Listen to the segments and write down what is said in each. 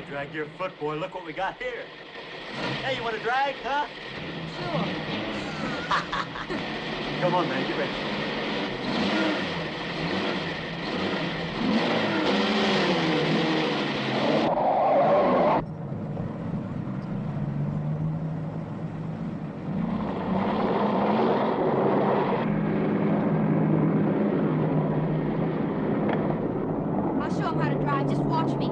Drag your foot, boy. Look what we got here. Hey, you want to drag, huh? Sure. Come on, man. Get ready. I'll show him how to drive. Just watch me.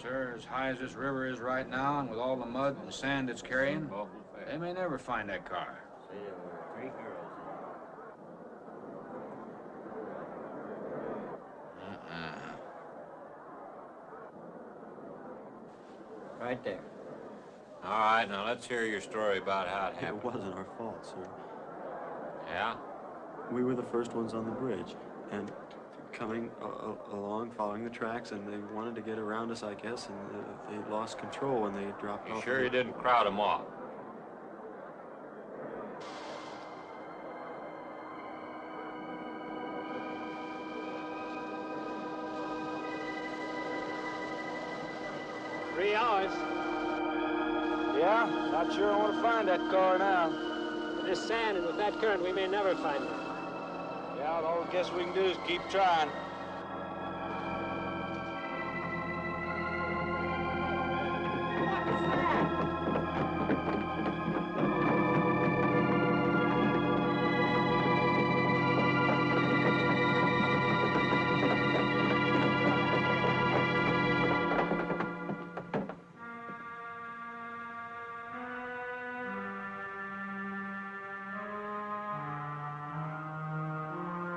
Sir, as high as this river is right now, and with all the mud and sand it's carrying, they may never find that car. Right there. All right, now let's hear your story about how it happened. It wasn't our fault, sir. Yeah? We were the first ones on the bridge, and coming along, following the tracks, and they wanted to get around us, I guess, and they lost control when they dropped You off. sure you didn't crowd them off? Three hours. Yeah, not sure I want to find that car now. With this sand and with that current, we may never find it. Yeah, all I guess we can do is keep trying.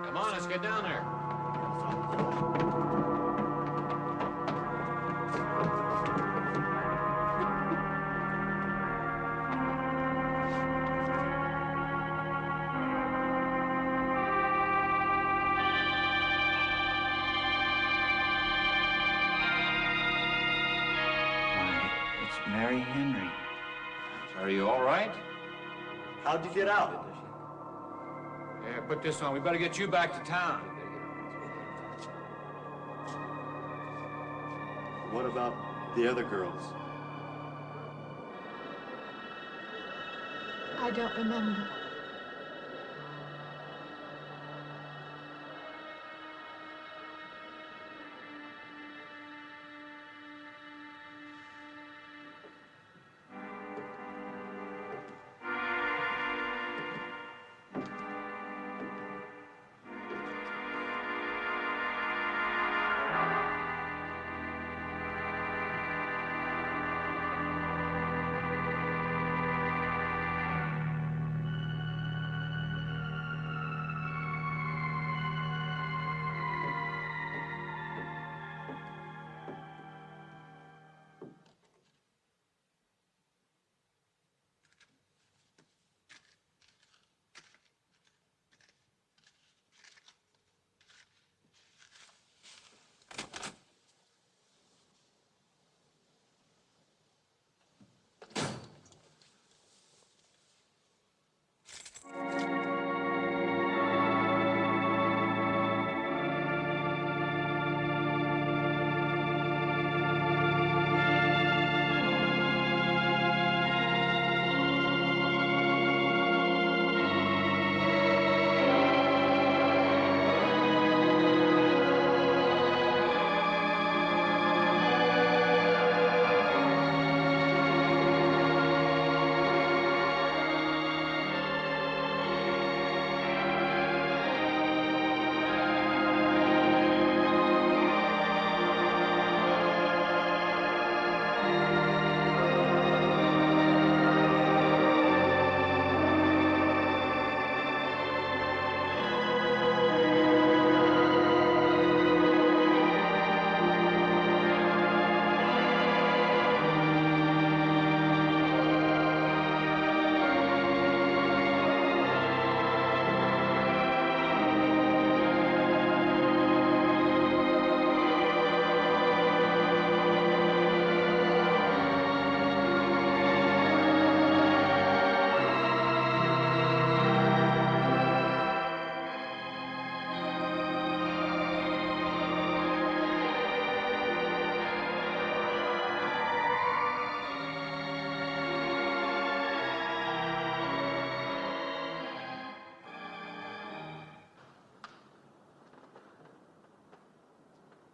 Come on, let's get down there. It's Mary Henry. Are you all right? How'd you get out? put this on. We better get you back to town. What about the other girls? I don't remember.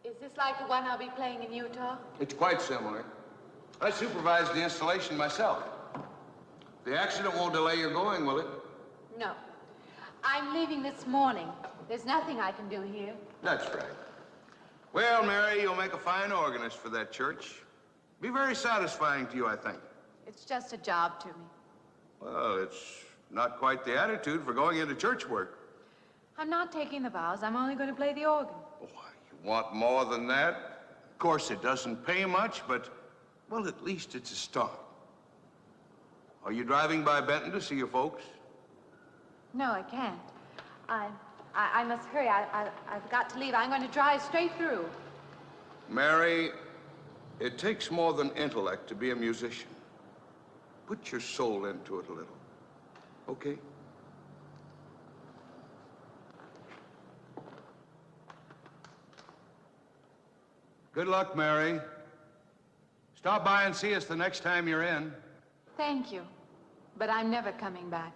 Is this like the one I'll be playing in Utah? It's quite similar. I supervised the installation myself. The accident won't delay your going, will it? No. I'm leaving this morning. There's nothing I can do here. That's right. Well, Mary, you'll make a fine organist for that church. Be very satisfying to you, I think. It's just a job to me. Well, it's not quite the attitude for going into church work. I'm not taking the vows. I'm only going to play the organ. Oh, you want more than that? Of course, it doesn't pay much, but, well, at least it's a start. Are you driving by Benton to see your folks? No, I can't. I must hurry. I've got to leave. I'm going to drive straight through. Mary, it takes more than intellect to be a musician. Put your soul into it a little, okay? Good luck, Mary. Stop by and see us the next time you're in. Thank you. But I'm never coming back.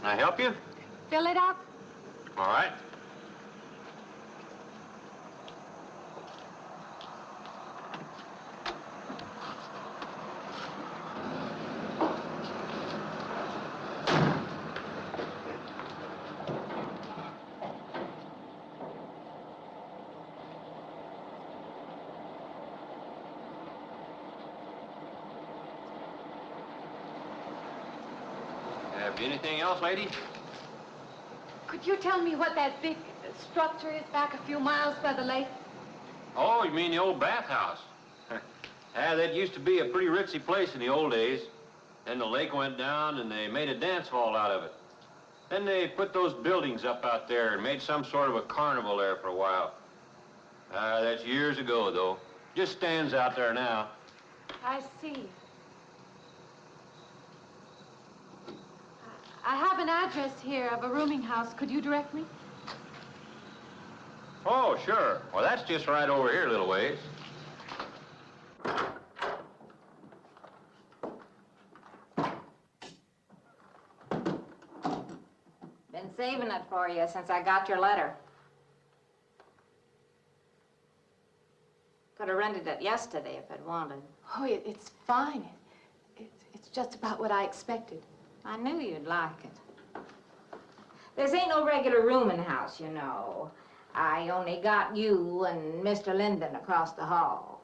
I help you? Fill it up. All right. Have anything else, lady? Could you tell me what that big structure is back a few miles by the lake? Oh, you mean the old bathhouse? Yeah, that used to be a pretty ritzy place in the old days. Then the lake went down and they made a dance hall out of it. Then they put those buildings up out there and made some sort of a carnival there for a while. That's years ago, though. Just stands out there now. I see. I have an address here of a rooming house. Could you direct me? Oh, sure. Well, that's just right over here a little ways. Been saving it for you since I got your letter. Could have rented it yesterday if I'd wanted. Oh, it's fine. It's just about what I expected. I knew you'd like it. This ain't no regular rooming house, you know. I only got you and Mr. Linden across the hall.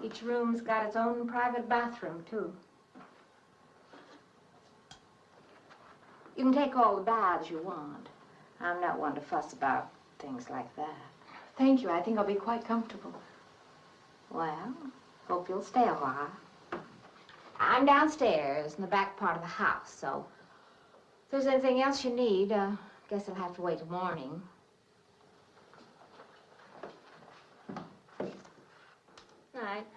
Each room's got its own private bathroom, too. You can take all the baths you want. I'm not one to fuss about things like that. Thank you. I think I'll be quite comfortable. Well, hope you'll stay a while. I'm downstairs in the back part of the house, so if there's anything else you need, guess it'll have to wait till morning. Night.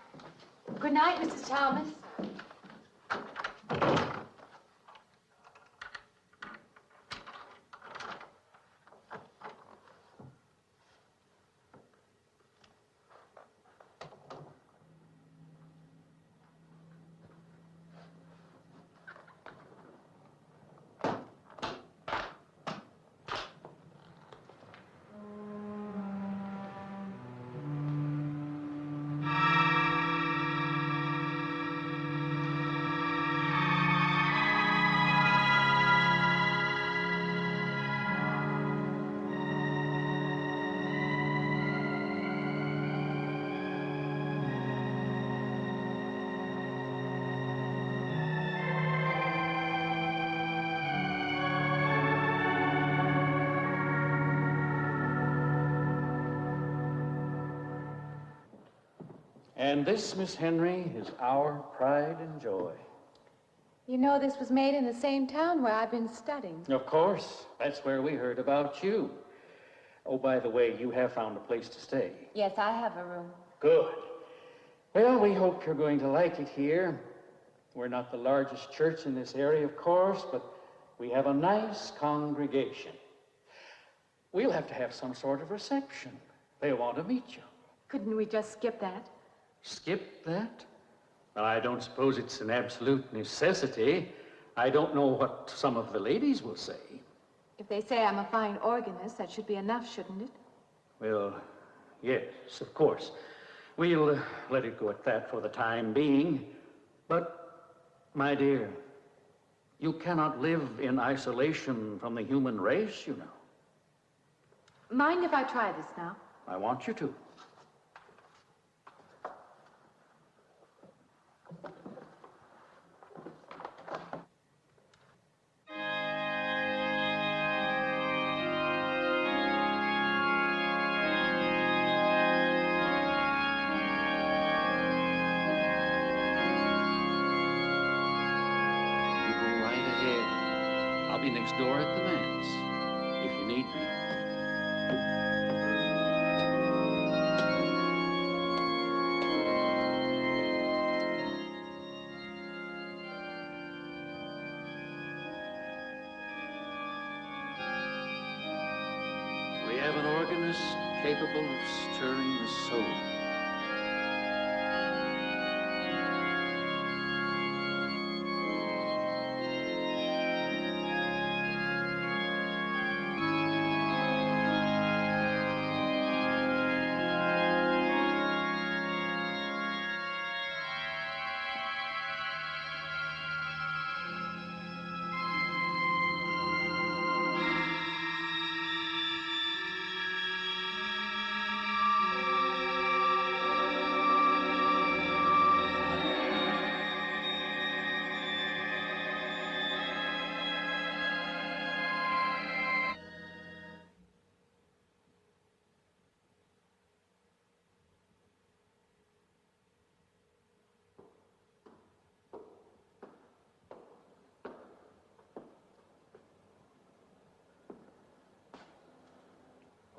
Good night, Mrs. Thomas. And this, Miss Henry, is our pride and joy. You know this was made in the same town where I've been studying. Of course. That's where we heard about you. Oh, by the way, you have found a place to stay. Yes, I have a room. Good. Well, we hope you're going to like it here. We're not the largest church in this area, of course, but we have a nice congregation. We'll have to have some sort of reception. They want to meet you. Couldn't we just skip that? Skip that? Well, I don't suppose it's an absolute necessity. I don't know what some of the ladies will say. If they say I'm a fine organist, that should be enough, shouldn't it? Well, yes, of course. We'll let it go at that for the time being. But, my dear, you cannot live in isolation from the human race, you know. Mind if I try this now? I want you to. I'll be next door at the manse, if you need me. We have an organist capable of stirring the soul.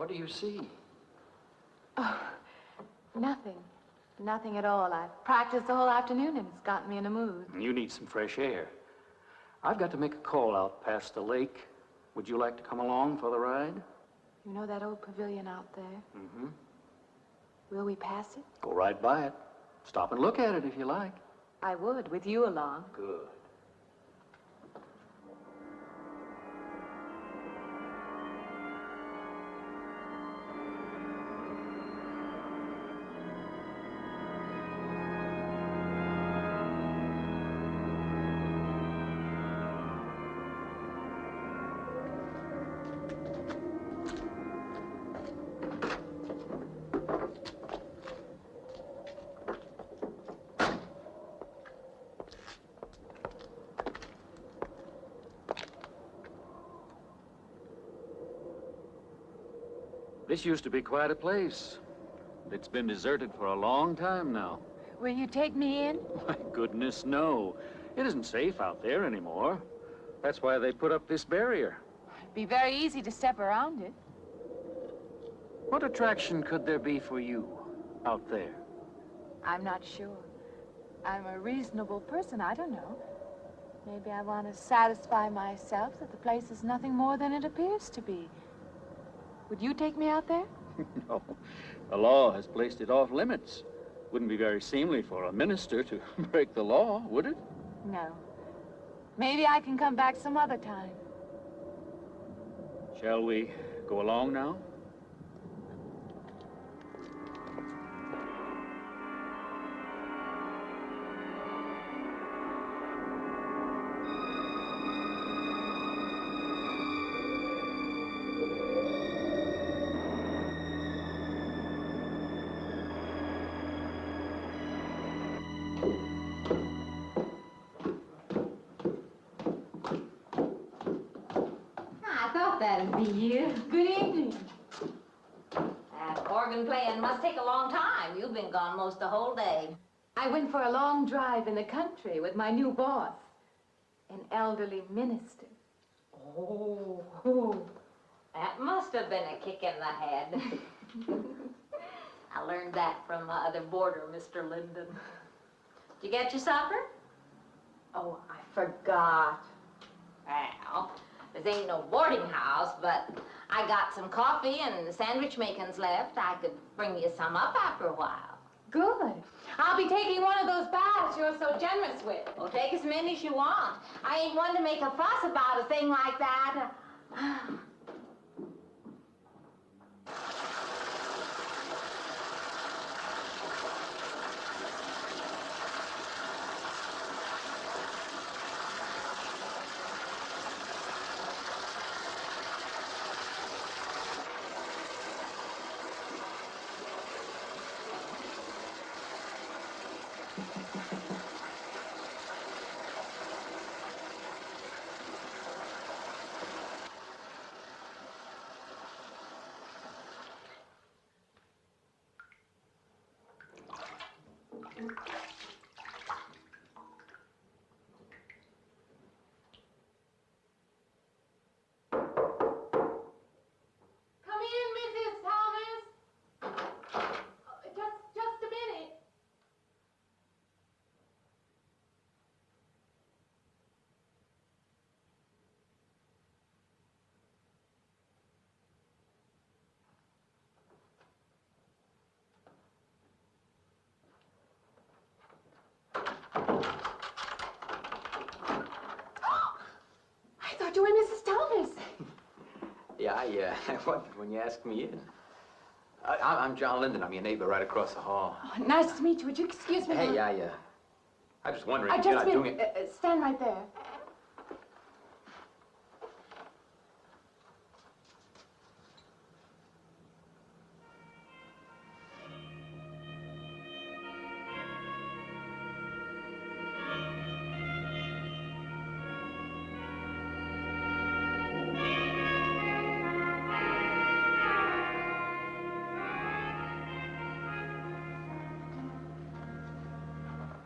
What do you see? Oh, nothing. Nothing at all. I've practiced the whole afternoon and it's gotten me in a mood. You need some fresh air. I've got to make a call out past the lake. Would you like to come along for the ride? You know that old pavilion out there? Mm-hmm. Will we pass it? Go right by it. Stop and look at it if you like. I would, with you along. Good. This used to be quite a place. It's been deserted for a long time now. Will you take me in? My goodness, no. It isn't safe out there anymore. That's why they put up this barrier. It'd be very easy to step around it. What attraction could there be for you out there? I'm not sure. I'm a reasonable person. I don't know. Maybe I want to satisfy myself that the place is nothing more than it appears to be. Would you take me out there? No. The law has placed it off limits. Wouldn't be very seemly for a minister to break the law, would it? No. Maybe I can come back some other time. Shall we go along now? That'd be you. Good evening. That organ playing must take a long time. You've been gone most the whole day. I went for a long drive in the country with my new boss, an elderly minister. Oh, that must have been a kick in the head. I learned that from my other boarder, Mr. Linden. Did you get your supper? Oh, I forgot. Well, this ain't no boarding house, but I got some coffee and sandwich makings left. I could bring you some up after a while. Good. I'll be taking one of those baths you're so generous with. Well, take as many as you want. I ain't one to make a fuss about a thing like that. You were Mrs. Thomas. Yeah, I wondered when you asked me in. I'm John Linden. I'm your neighbor right across the hall. Oh, nice to meet you. Would you excuse me? Hey, I was just wondering if you're you're not doing it. Stand right there.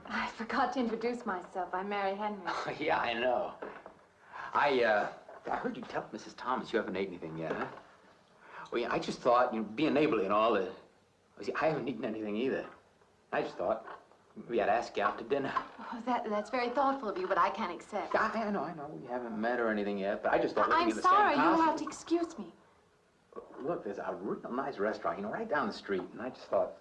I forgot to introduce myself. I'm Mary Henry. Oh, yeah, I know. I heard you tell Mrs. Thomas you haven't ate anything yet, huh? Well, yeah, I just thought, you know, being neighborly and all, see, I haven't eaten anything either. I just thought maybe I'd ask you out to dinner. Oh, that's very thoughtful of you, but I can't accept. I know. We haven't met or anything yet, but I just thought living I'm in the same sorry. house... You'll have to excuse me. Look, there's a real nice restaurant, you know, right down the street, and I just thought,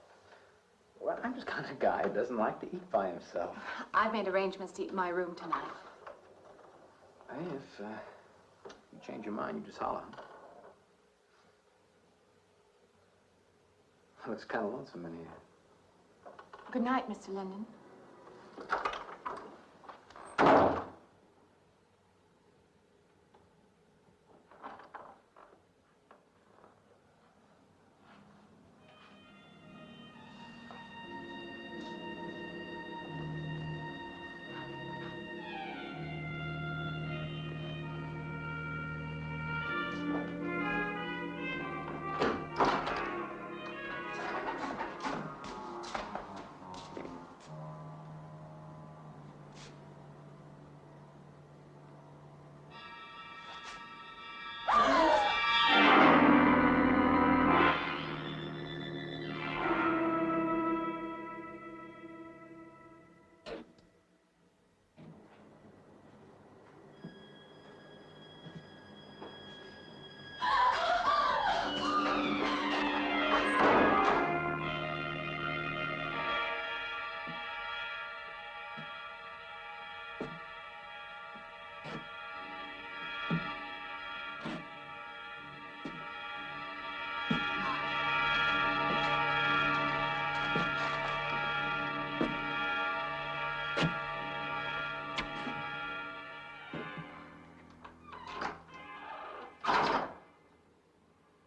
well, I'm just kind of a guy who doesn't like to eat by himself. I've made arrangements to eat in my room tonight. Hey, if you change your mind, you just holler. Looks kind of lonesome in here. Good night, Mr. Linden.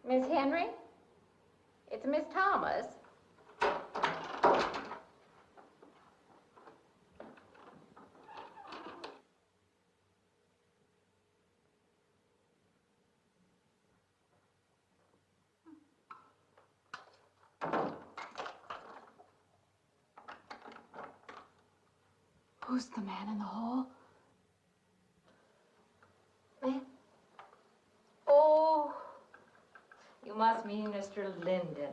Miss Henry? It's Miss Thomas. Who's the man in the hall? Man? Oh, you must mean Mr. Linden.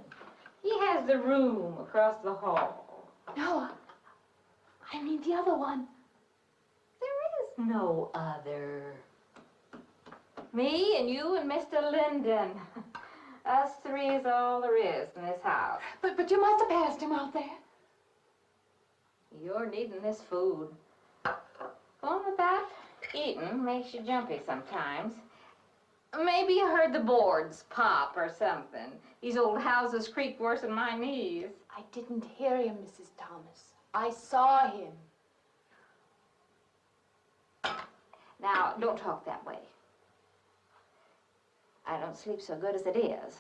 He has the room across the hall. No, I mean the other one. There is no other. Me and you and Mr. Linden. Us three is all there is in this house. But you must have passed him out there. You're needing this food. Going without eating makes you jumpy sometimes. Maybe you heard the boards pop or something. These old houses creak worse than my knees. I didn't hear him, Mrs. Thomas. I saw him. Now, don't talk that way. I don't sleep so good as it is.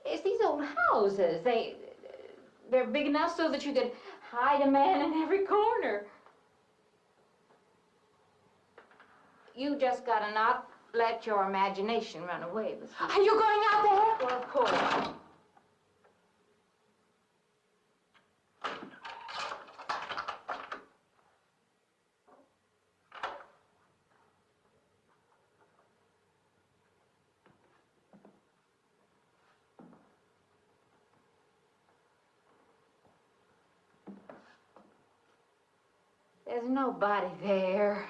It's these old houses. They're big enough so that you could hide a man in every corner. You just gotta not let your imagination run away with you. Are you going out there? Well, of course. There's nobody there.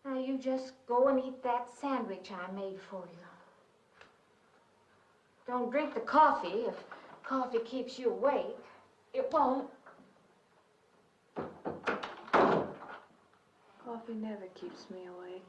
Now you just go and eat that sandwich I made for you. Don't drink the coffee if coffee keeps you awake. It won't. Coffee never keeps me awake.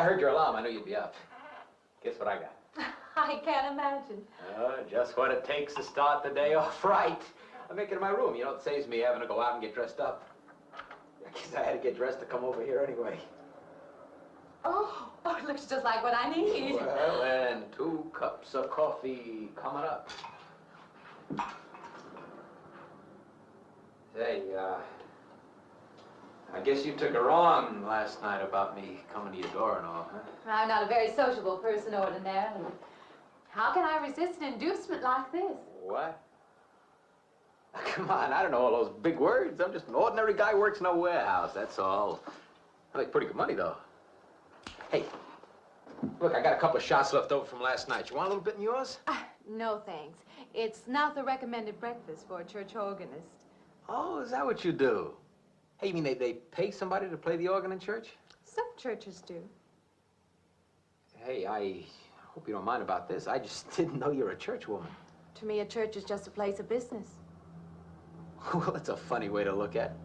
I heard your alarm. I knew you'd be up. Guess what I got? I can't imagine. Just what it takes to start the day off right. I make it in my room. You know, it saves me having to go out and get dressed up. I guess I had to get dressed to come over here anyway. Oh, it looks just like what I need. Well, and 2 cups of coffee coming up. Say, I guess you took her on last night about me coming to your door and all, huh? I'm not a very sociable person ordinarily. How can I resist an inducement like this? What? Come on, I don't know all those big words. I'm just an ordinary guy who works in a warehouse, that's all. I make pretty good money, though. Hey, look, I got a couple of shots left over from last night. You want a little bit in yours? No, thanks. It's not the recommended breakfast for a church organist. Oh, is that what you do? Hey, you mean they pay somebody to play the organ in church? Some churches do. Hey, I hope you don't mind about this. I just didn't know you're a church woman. To me, a church is just a place of business. Well, that's a funny way to look at it.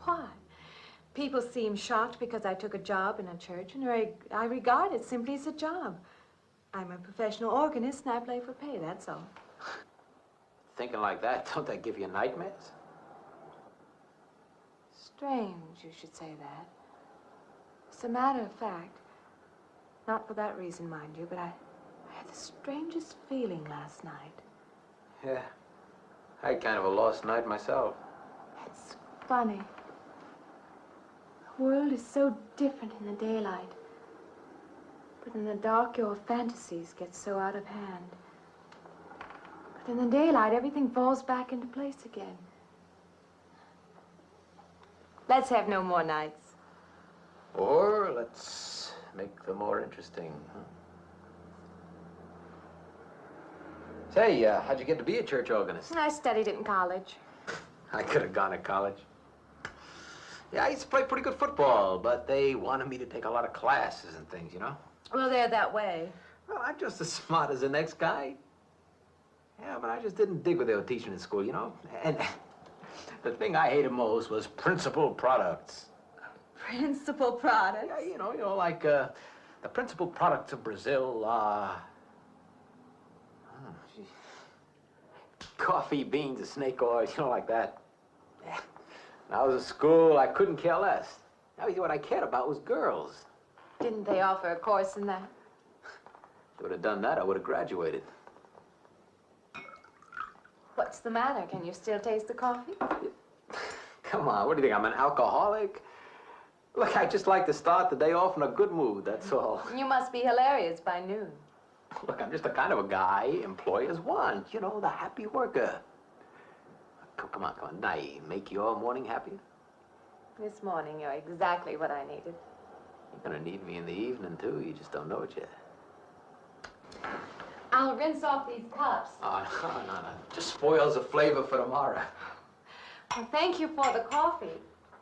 Why? People seem shocked because I took a job in a church, and I regard it simply as a job. I'm a professional organist, and I play for pay, that's all. Thinking like that, don't that give you nightmares? Strange you should say that. As a matter of fact, not for that reason, mind you, but I had the strangest feeling last night. Yeah, I had kind of a lost night myself. It's funny. The world is so different in the daylight. But in the dark, your fantasies get so out of hand. But in the daylight, everything falls back into place again. Let's have no more nights. Or let's make them more interesting, huh? Say, how'd you get to be a church organist? I studied it in college. I could have gone to college. Yeah, I used to play pretty good football, but they wanted me to take a lot of classes and things, you know? Well, they're that way. Well, I'm just as smart as the next guy. Yeah, but I just didn't dig what they were teaching in school, you know? And the thing I hated most was principal products. Principal products? Yeah, you know, like the principal products of Brazil are... coffee, beans, snake oil, you know, like that. Yeah. When I was at school, I couldn't care less. Now, what I cared about was girls. Didn't they offer a course in that? If they would have done that, I would have graduated. What's the matter? Can you still taste the coffee? Come on, what do you think, I'm an alcoholic? Look, I just like to start the day off in a good mood, that's all. You must be hilarious by noon. Look, I'm just the kind of a guy employers want, you know, the happy worker. Come on, did I make your morning happier? This morning, you're exactly what I needed. You're gonna need me in the evening, too. You just don't know it yet. I'll rinse off these cups. Oh, no. Just spoils the flavor for tomorrow. Well, thank you for the coffee.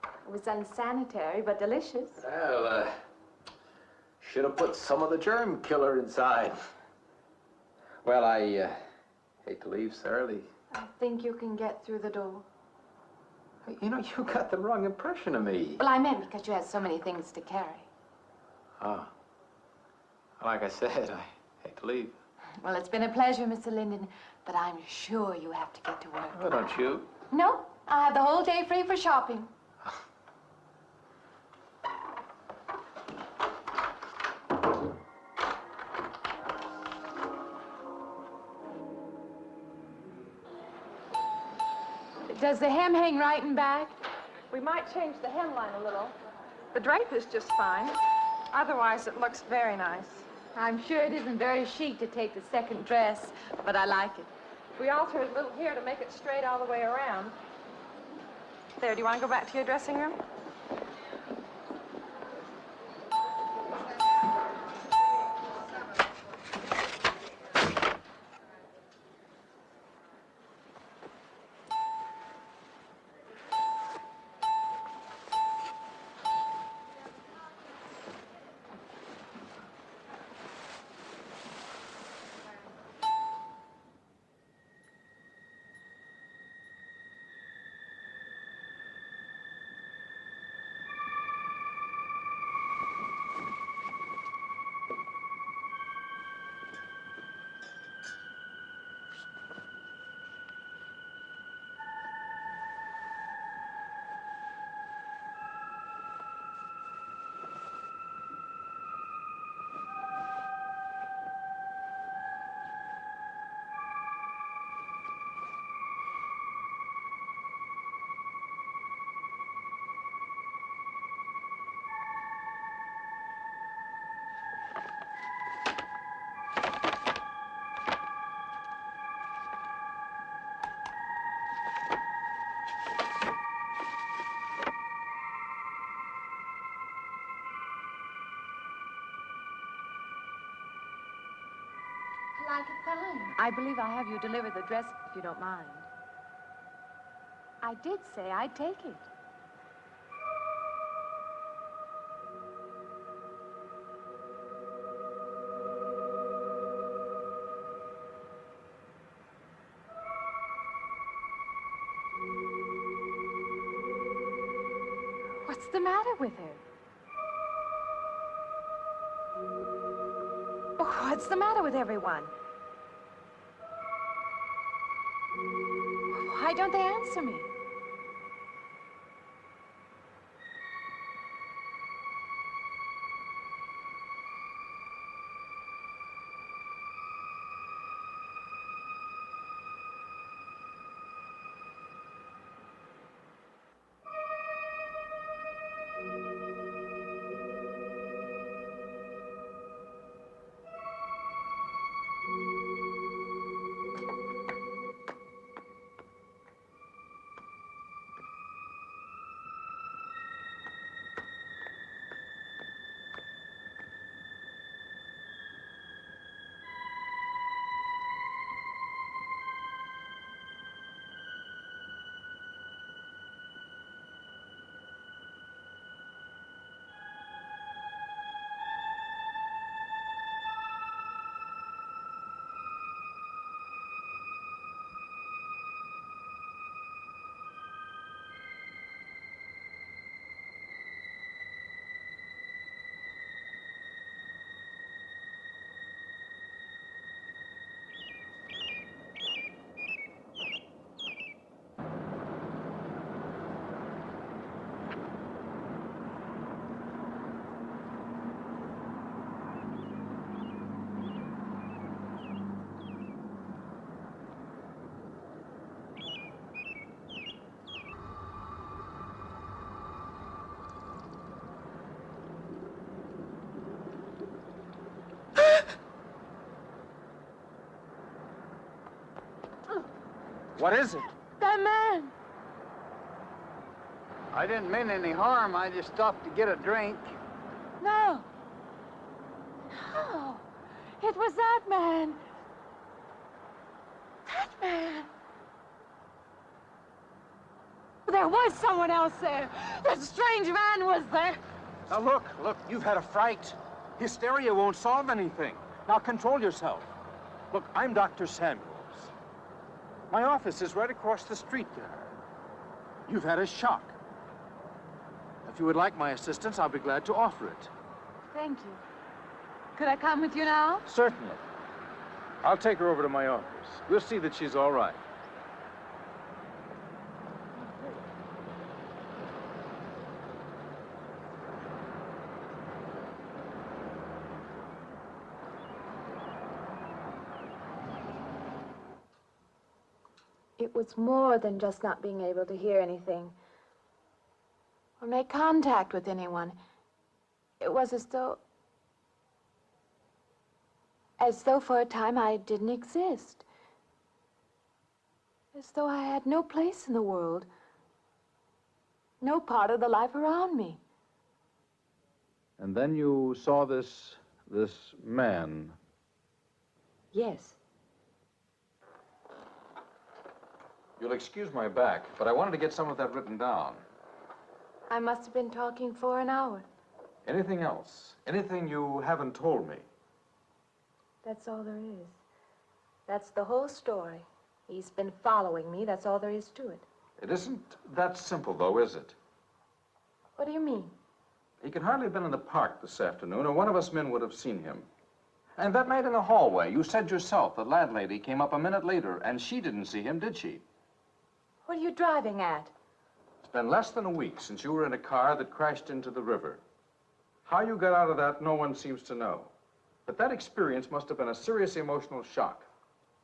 It was unsanitary, but delicious. Well, should have put some of the germ killer inside. Well, I hate to leave so early. I think you can get through the door. You know, you got the wrong impression of me. Well, I meant because you had so many things to carry. Oh. Like I said, I hate to leave. Well, it's been a pleasure, Mr. Linden, but I'm sure you have to get to work. Oh, don't you? No, I have the whole day free for shopping. Does the hem hang right and back? We might change the hemline a little. The drape is just fine. Otherwise, it looks very nice. I'm sure it isn't very chic to take the second dress, but I like it. We altered a little here to make it straight all the way around. There, do you want to go back to your dressing room? like it fine. I believe I have you deliver the dress if you don't mind. I did say I'd take it. What's the matter with her? Oh, what's the matter with everyone? Why don't they answer me? What is it? That man. I didn't mean any harm. I just stopped to get a drink. No. No. It was that man. That man. There was someone else there. That strange man was there. Now look, you've had a fright. Hysteria won't solve anything. Now control yourself. Look, I'm Dr. Samuels. My office is right across the street there. You've had a shock. If you would like my assistance, I'll be glad to offer it. Thank you. Could I come with you now? Certainly. I'll take her over to my office. We'll see that she's all right. It was more than just not being able to hear anything or make contact with anyone. It was as though for a time I didn't exist. As though I had no place in the world, no part of the life around me. And then you saw this man. Yes. You'll excuse my back, but I wanted to get some of that written down. I must have been talking for an hour. Anything else? Anything you haven't told me? That's all there is. That's the whole story. He's been following me. That's all there is to it. It isn't that simple, though, is it? What do you mean? He could hardly have been in the park this afternoon, or one of us men would have seen him. And that night in the hallway, you said yourself the landlady came up a minute later, and she didn't see him, did she? What are you driving at? It's been less than a week since you were in a car that crashed into the river. How you got out of that, no one seems to know. But that experience must have been a serious emotional shock.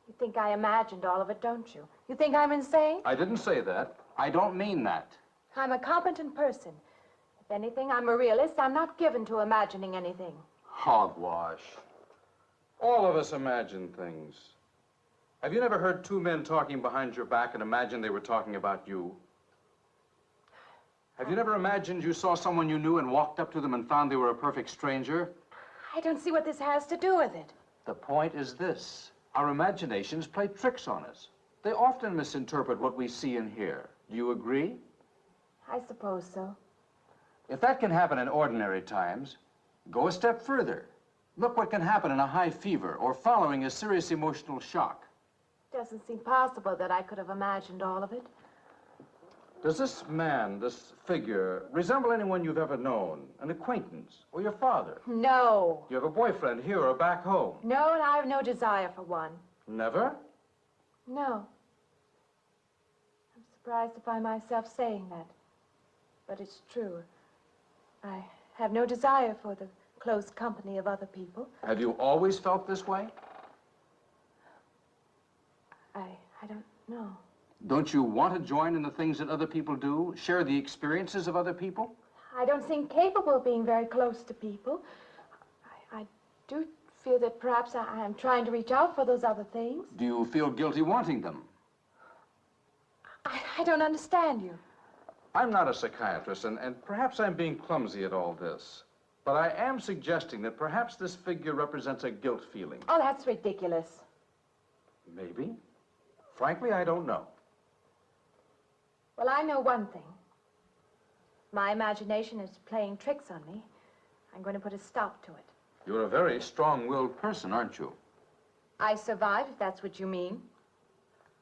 You think I imagined all of it, don't you? You think I'm insane? I didn't say that. I don't mean that. I'm a competent person. If anything, I'm a realist. I'm not given to imagining anything. Hogwash. All of us imagine things. Have you never heard two men talking behind your back and imagined they were talking about you? Have you never imagined you saw someone you knew and walked up to them and found they were a perfect stranger? I don't see what this has to do with it. The point is this. Our imaginations play tricks on us. They often misinterpret what we see and hear. Do you agree? I suppose so. If that can happen in ordinary times, go a step further. Look what can happen in a high fever or following a serious emotional shock. Doesn't seem possible that I could have imagined all of it. Does this man, this figure, resemble anyone you've ever known? An acquaintance or your father? No. You have a boyfriend here or back home? No, and I have no desire for one. Never? No. I'm surprised to find myself saying that. But it's true. I have no desire for the close company of other people. Have you always felt this way? I don't know. Don't you want to join in the things that other people do? Share the experiences of other people? I don't seem capable of being very close to people. I do feel that perhaps I am trying to reach out for those other things. Do you feel guilty wanting them? I don't understand you. I'm not a psychiatrist, and perhaps I'm being clumsy at all this. But I am suggesting that perhaps this figure represents a guilt feeling. Oh, that's ridiculous. Maybe. Frankly, I don't know. Well, I know one thing. My imagination is playing tricks on me. I'm going to put a stop to it. You're a very strong-willed person, aren't you? I survived, if that's what you mean.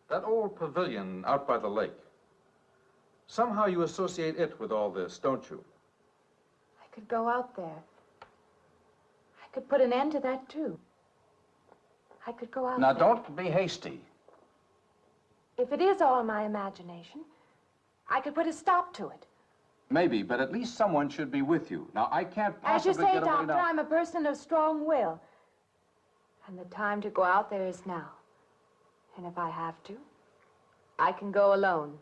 That old pavilion out by the lake. Somehow you associate it with all this, don't you? I could go out there. I could put an end to that, too. I could go out Now, there. don't be hasty. If it is all my imagination, I could put a stop to it. Maybe, but at least someone should be with you. Now, I can't As you possibly say, get away Doctor, now. I'm a person of strong will. And the time to go out there is now. And if I have to, I can go alone.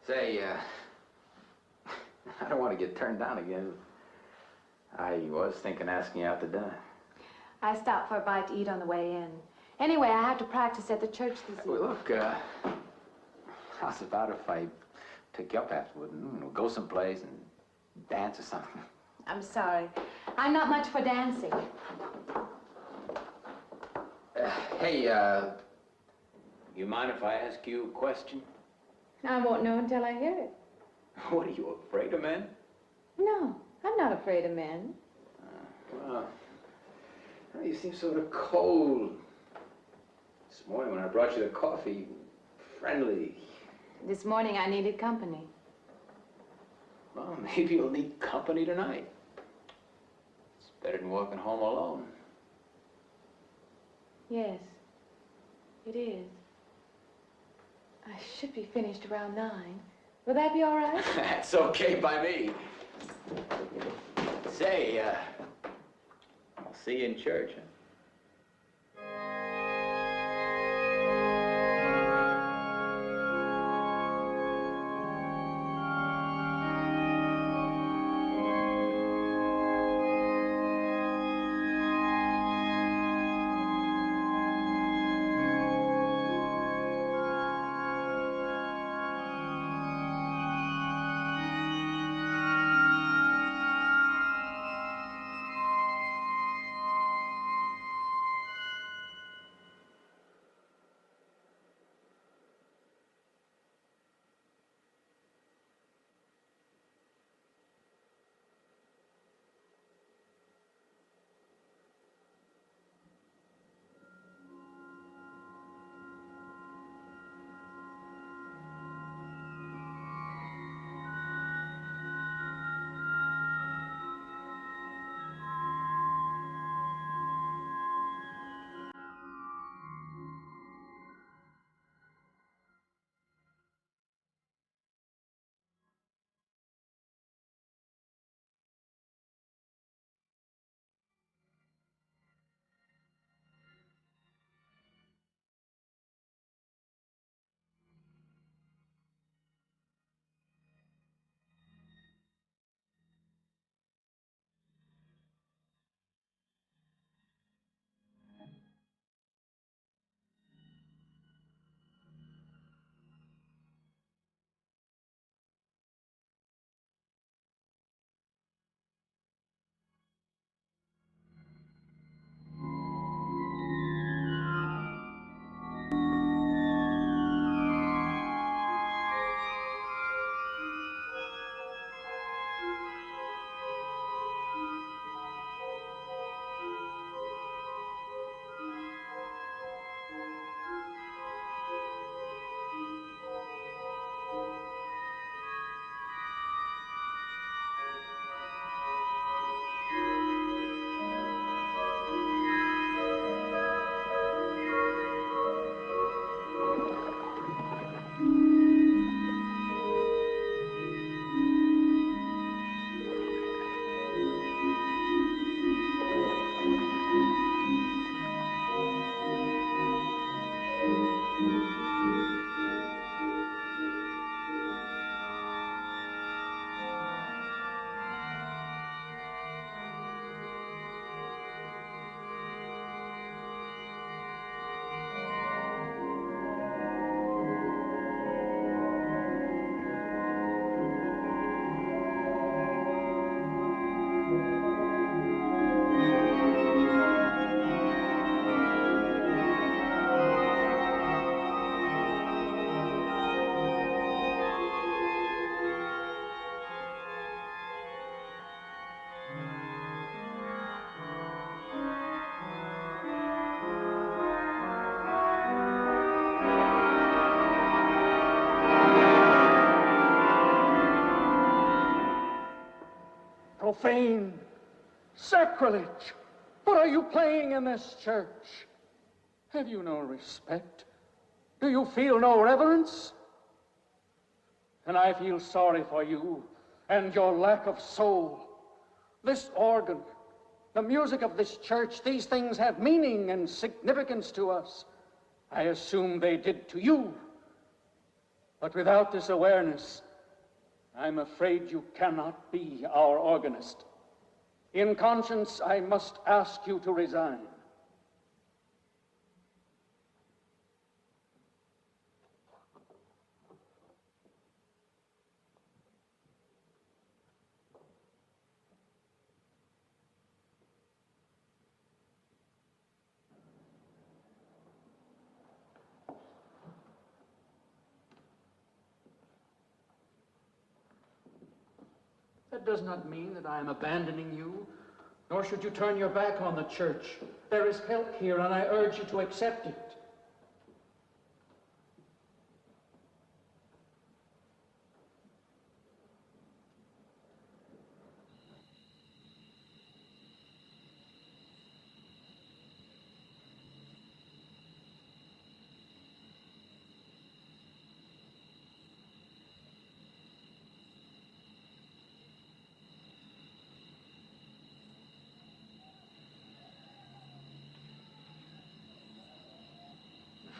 Say, I don't want to get turned down again. I was thinking asking you out to dinner. I stopped for a bite to eat on the way in. Anyway, I have to practice at the church this evening. Well, look, how's about if I pick you up afterward and we'll go someplace and dance or something? I'm sorry. I'm not much for dancing. Hey, you mind if I ask you a question? I won't know until I hear it. What, are you afraid of men? No, I'm not afraid of men. Well, you seem sort of cold. This morning when I brought you the coffee, friendly. This morning I needed company. Well, maybe you'll need company tonight. It's better than walking home alone. Yes, it is. I should be finished around 9. Will that be all right? That's okay by me. Say, I'll see you in church, huh? Profane, sacrilege. What are you playing in this church? Have you no respect? Do you feel no reverence? And I feel sorry for you and your lack of soul. This organ, the music of this church, these things have meaning and significance to us. I assume they did to you. But without this awareness, I'm afraid you cannot be our organist. In conscience, I must ask you to resign. That does not mean that I am abandoning you, nor should you turn your back on the church. There is help here, and I urge you to accept it.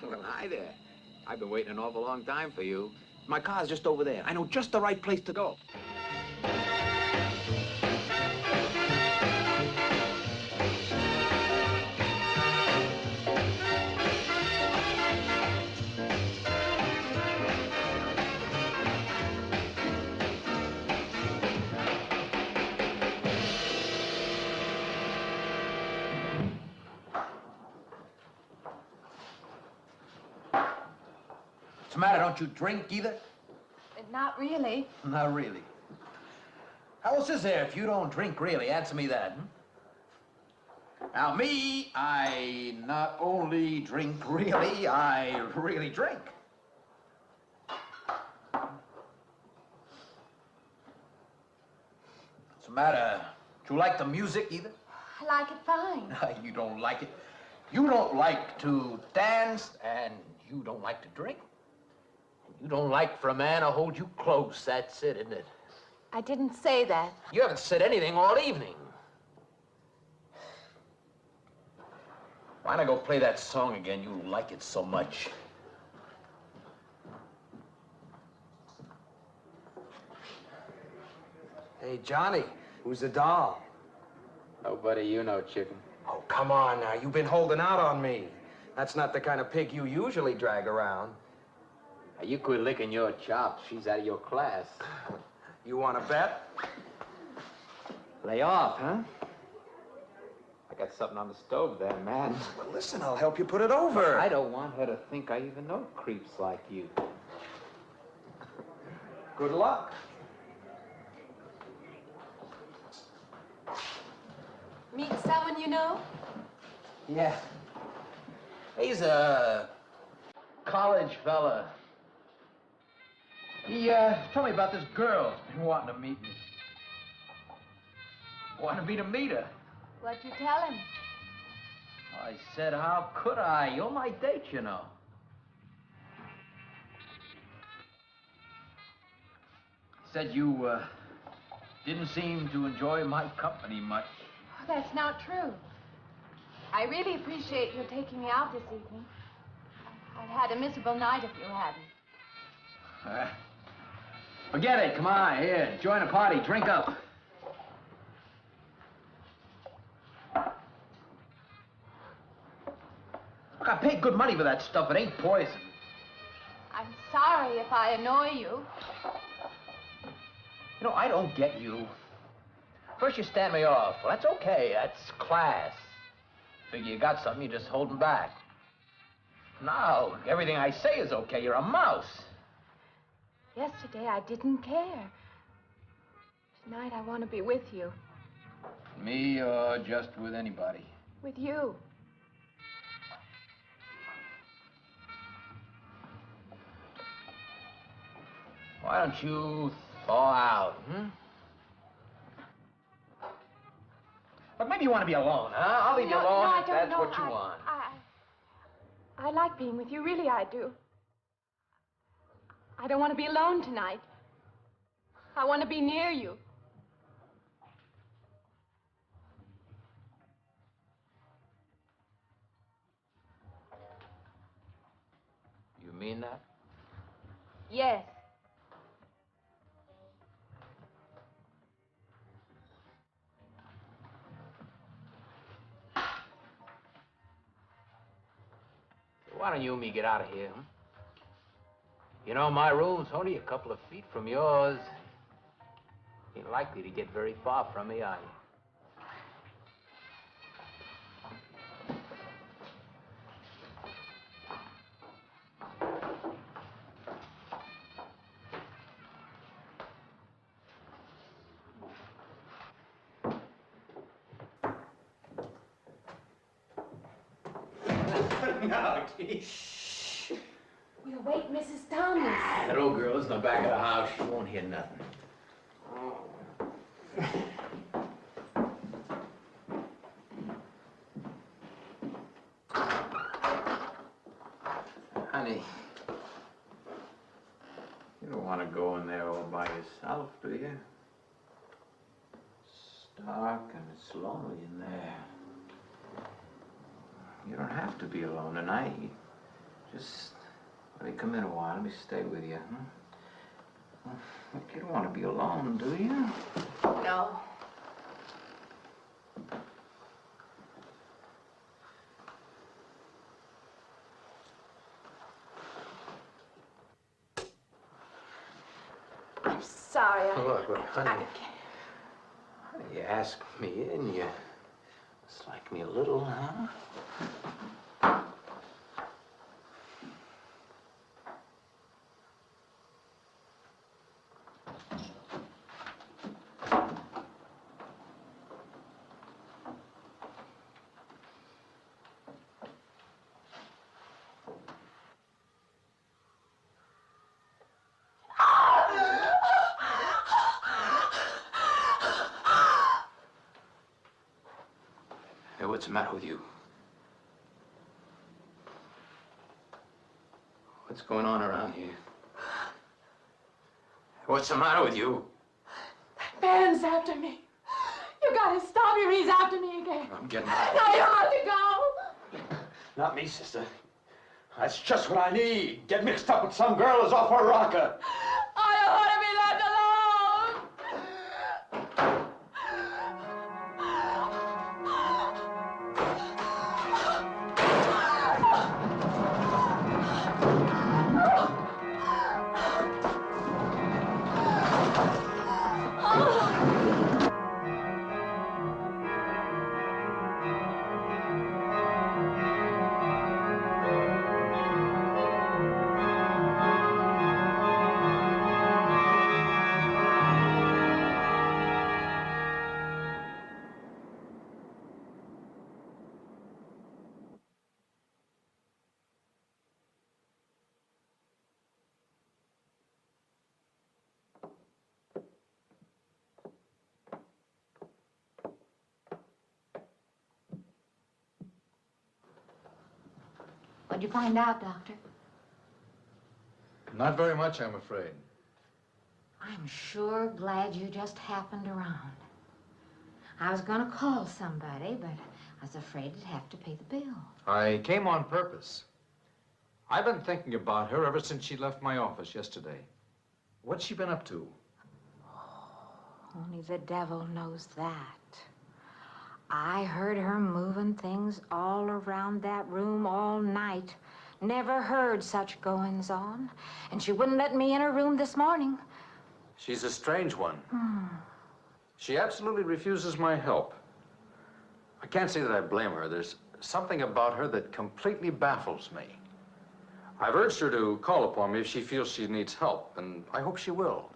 Well, hi there. I've been waiting an awful long time for you. My car's just over there. I know just the right place to go. What's the matter? Don't you drink either? Not really. Not really. How else is there if you don't drink really? Answer me that. Now, me, I not only drink really, I really drink. What's the matter? Do you like the music either? I like it fine. You don't like it. You don't like to dance, and you don't like to drink. You don't like for a man to hold you close. That's it, isn't it? I didn't say that. You haven't said anything all evening. Why not go play that song again? You like it so much. Hey, Johnny, who's the doll? Nobody you know, chicken. Oh, come on now. You've been holding out on me. That's not the kind of pig you usually drag around. Now, you quit licking your chops. She's out of your class. You want to bet? Lay off, huh? I got something on the stove there, man. Well, listen, I'll help you put it over. I don't want her to think I even know creeps like you. Good luck. Meet someone you know? Yeah. He's a college fella. He told me about this girl who's been wanting to meet me. Wanted me to meet her. What'd you tell him? I said, how could I? You're my date, you know. Said you didn't seem to enjoy my company much. Oh, that's not true. I really appreciate your taking me out this evening. I'd had a miserable night if you hadn't. Forget it. Come on, here. Join the party. Drink up. Look, I paid good money for that stuff. It ain't poison. I'm sorry if I annoy you. You know, I don't get you. First you stand me off. Well, that's okay. That's class. Figure you got something, you just holding back. Now, everything I say is okay. You're a mouse. Yesterday I didn't care. Tonight I want to be with you. Me or just with anybody? With you. Why don't you thaw out, Look, maybe you want to be alone, huh? I'll leave you alone if that's what you want. I like being with you, really I do. I don't want to be alone tonight. I want to be near you. You mean that? Yes. Why don't you and me get out of here, huh? You know, my room's only a couple of feet from yours. Ain't likely to get very far from me, are you? No, geez. We'll wait, Mrs. Thomas. That old girl's in the back of the house. She won't hear nothing. Honey, you don't want to go in there all by yourself, do you? It's dark and it's lonely in there. You don't have to be alone tonight. Just let me come in a while. Let me stay with you, huh? Look, you don't want to be alone, do you? No. I'm sorry. Look, honey. You asked me in, you dislike me a little, huh? Hey, what's the matter with you? What's going on around here? What's the matter with you? Man's after me. You gotta stop him. He's after me again. I'm getting out. Now you have to go. Not me, sister. That's just what I need. Get mixed up with some girl who's off her rocker. I don't want to be left alone. What'd you find out, Doctor? Not very much, I'm afraid. I'm sure glad you just happened around. I was gonna call somebody, but I was afraid I'd have to pay the bill. I came on purpose. I've been thinking about her ever since she left my office yesterday. What's she been up to? Only the devil knows that. I heard her moving things all around that room all night. Never heard such goings on. And she wouldn't let me in her room this morning. She's a strange one. She absolutely refuses my help. I can't say that I blame her. There's something about her that completely baffles me. I've urged her to call upon me if she feels she needs help, and I hope she will.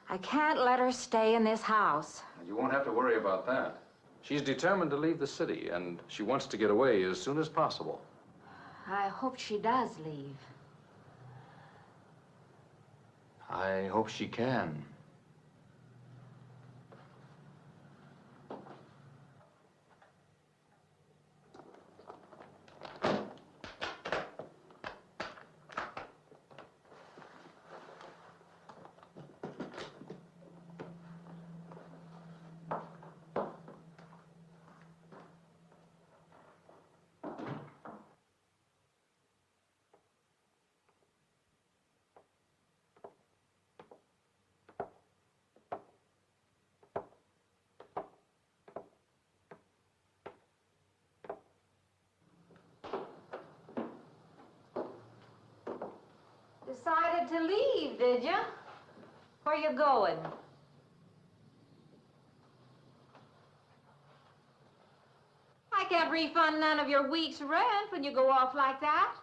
I can't let her stay in this house. You won't have to worry about that. She's determined to leave the city, and she wants to get away as soon as possible. I hope she does leave. I hope she can. Decided to leave, did you? Where you going? I can't refund none of your week's rent when you go off like that.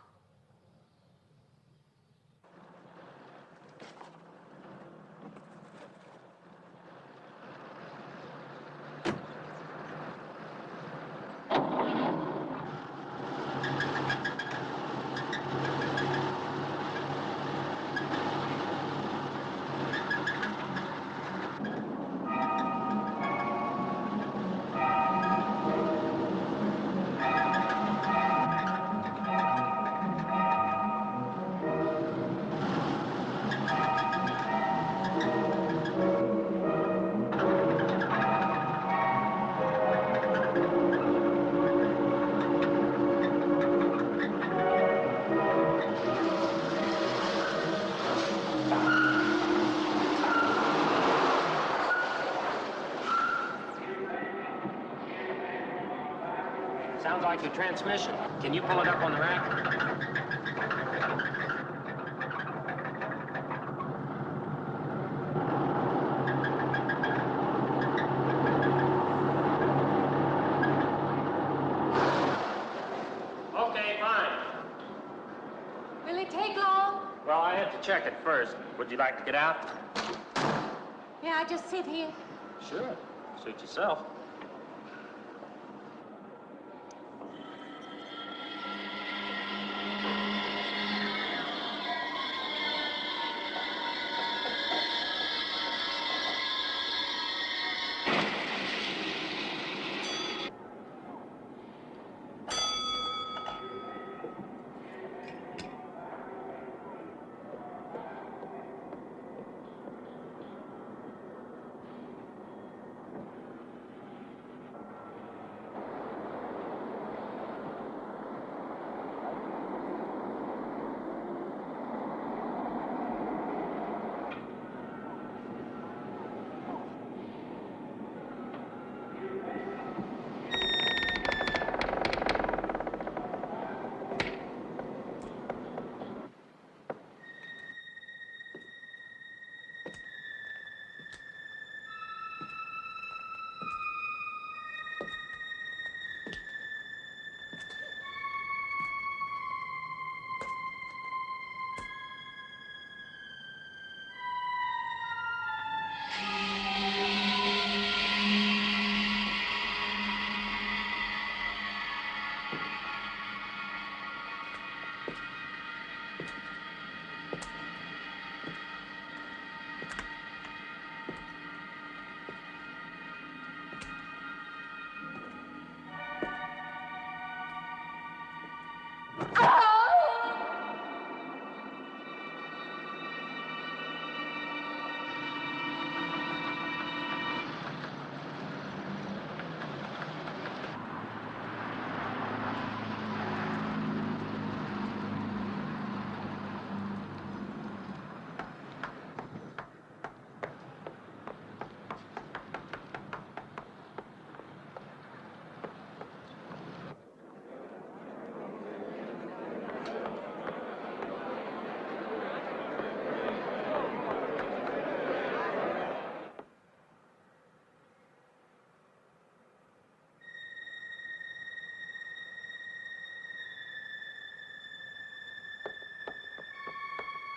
Sounds like the transmission. Can you pull it up on the rack? Okay, fine. Will it take long? Well, I have to check it first. Would you like to get out? May I just sit here? Sure. Suit yourself.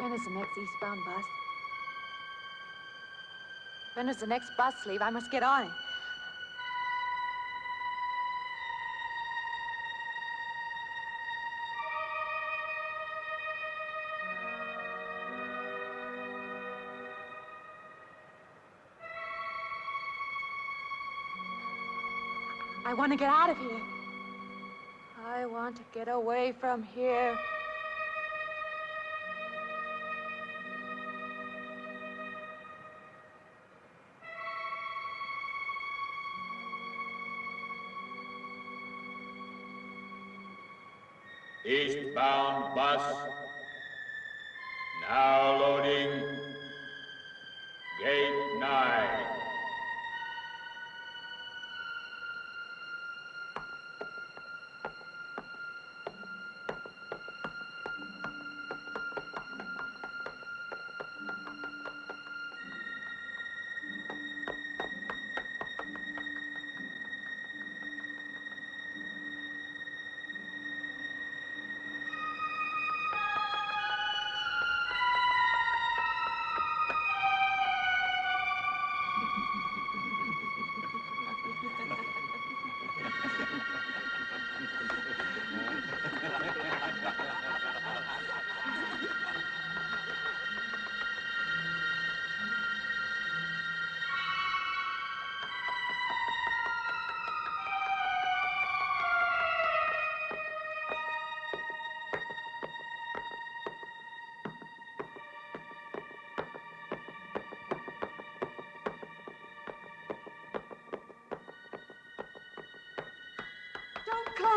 When is the next eastbound bus? When does the next bus leave? I must get on it. I want to get out of here. I want to get away from here. Eastbound bus, now loading, gate 9.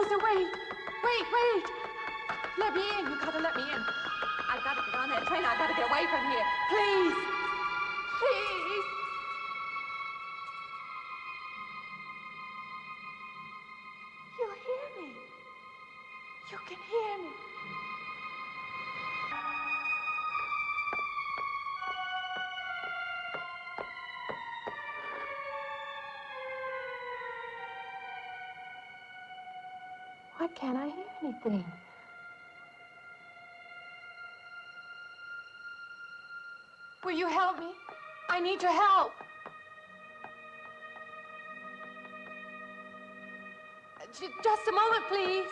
Officer, wait. Wait. Let me in. You gotta let me in. I've got to get on that train. I've got to get away from here. Please. Please. You hear me. You can hear me. Why can't I hear anything? Will you help me? I need your help. Just a moment, please.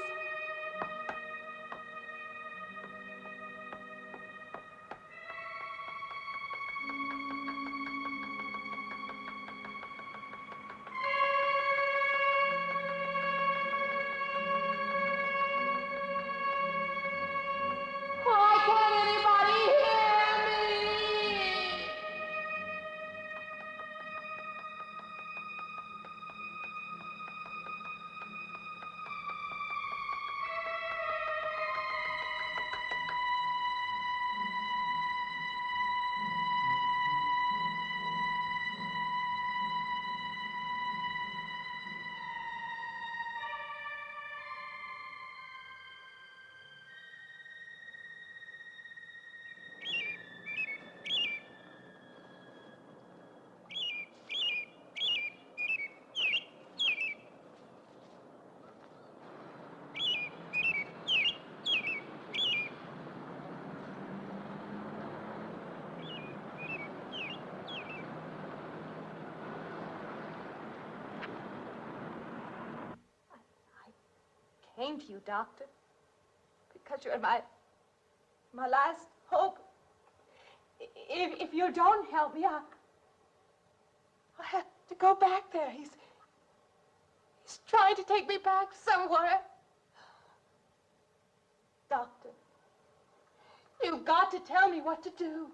Why can't anybody hear me? Came to you, Doctor, because you're my last hope. If you don't help me, I'll have to go back there. He's trying to take me back somewhere. Doctor, you've got to tell me what to do.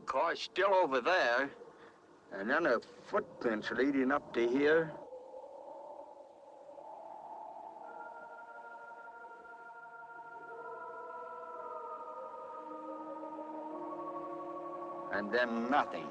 car's still over there. And then the footprints leading up to here. And then nothing.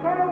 Okay,